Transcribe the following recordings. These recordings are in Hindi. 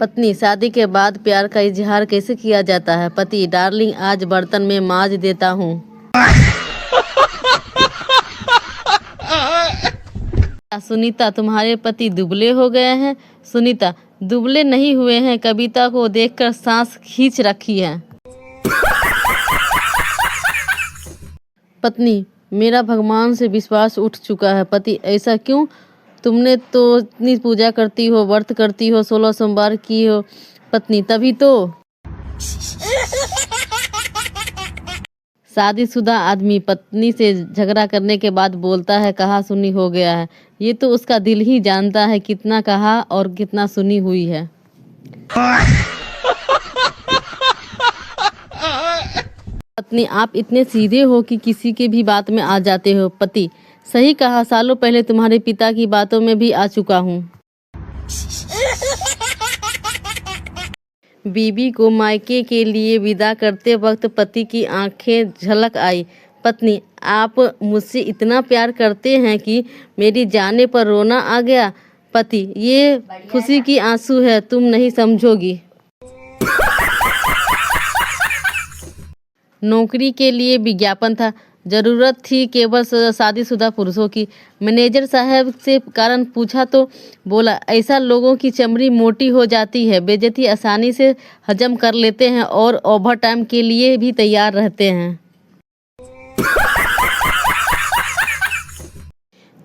पत्नी, शादी के बाद प्यार का इजहार कैसे किया जाता है? पति, डार्लिंग आज बर्तन में मांज देता हूँ। सुनीता, तुम्हारे पति दुबले हो गए हैं? सुनीता, दुबले नहीं हुए हैं, कविता को देखकर सांस खींच रखी है। पत्नी, मेरा भगवान से विश्वास उठ चुका है। पति, ऐसा क्यों? तुमने तो इतनी पूजा करती हो, व्रत करती हो, 16 सोमवार की हो। पत्नी, तभी तो। शादीशुदा आदमी पत्नी से झगड़ा करने के बाद बोलता है कहा सुनी हो गया है। ये तो उसका दिल ही जानता है कितना कहा और कितना सुनी हुई है। पत्नी, आप इतने सीधे हो कि किसी के भी बात में आ जाते हो। पति, सही कहा, सालों पहले तुम्हारे पिता की बातों में भी आ चुका हूँ। बीबी को मायके के लिए विदा करते वक्त पति की आंखें झलक आई। पत्नी, आप मुझसे इतना प्यार करते हैं कि मेरी जाने पर रोना आ गया। पति, ये खुशी की आंसू है, तुम नहीं समझोगी। नौकरी के लिए विज्ञापन था, जरूरत थी केवल शादीशुदा पुरुषों की। मैनेजर साहब से कारण पूछा तो बोला ऐसा लोगों की चमड़ी मोटी हो जाती है, बेइज्जती आसानी से हजम कर लेते हैं और ओवर टाइम के लिए भी तैयार रहते हैं।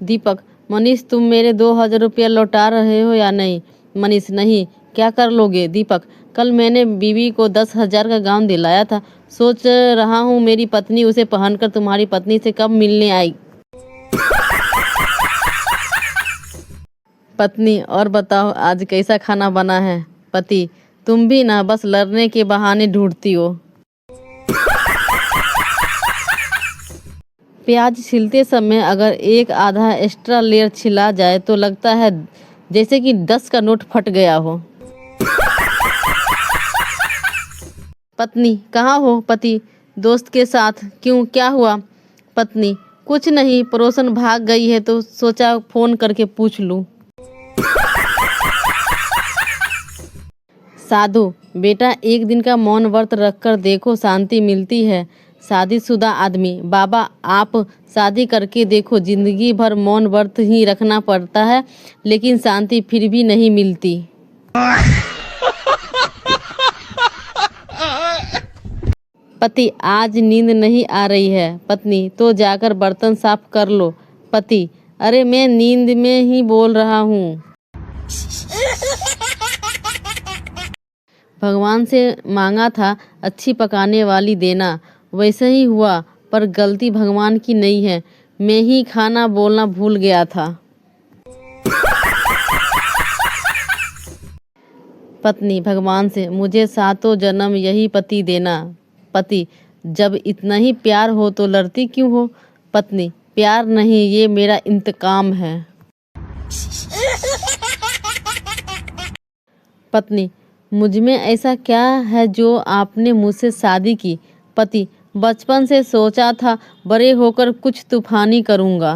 दीपक, मनीष, तुम मेरे 2000 रुपया लौटा रहे हो या नहीं? मनीष, नहीं। क्या कर लोगे? दीपक, कल मैंने बीवी को 10,000 का गाउन दिलाया था, सोच रहा हूँ मेरी पत्नी उसे पहनकर तुम्हारी पत्नी से कब मिलने आई। पत्नी, और बताओ आज कैसा खाना बना है? पति, तुम भी ना बस लड़ने के बहाने ढूंढती हो। प्याज छिलते समय अगर एक आधा एक्स्ट्रा लेयर छिला जाए तो लगता है जैसे कि 10 का नोट फट गया हो। पत्नी, कहाँ हो? पति, दोस्त के साथ। क्यों, क्या हुआ? पत्नी, कुछ नहीं, पड़ोसन भाग गई है तो सोचा फोन करके पूछ लूं। साधु, बेटा एक दिन का मौन व्रत रखकर देखो, शांति मिलती है। शादीशुदा आदमी, बाबा आप शादी करके देखो, जिंदगी भर मौन व्रत ही रखना पड़ता है लेकिन शांति फिर भी नहीं मिलती। पति, आज नींद नहीं आ रही है। पत्नी, तो जाकर बर्तन साफ कर लो। पति, अरे मैं नींद में ही बोल रहा हूँ। भगवान से मांगा था अच्छी पकाने वाली देना, वैसे ही हुआ, पर गलती भगवान की नहीं है, मैं ही खाना बोलना भूल गया था। पत्नी, भगवान से मुझे 7 जन्म यही पति देना। पति, जब इतना ही प्यार हो तो लड़ती क्यों हो? पत्नी, प्यार नहीं, ये मेरा इंतकाम है। पत्नी, मुझ में ऐसा क्या है जो आपने मुझसे शादी की? पति, बचपन से सोचा था बड़े होकर कुछ तूफानी करूँगा।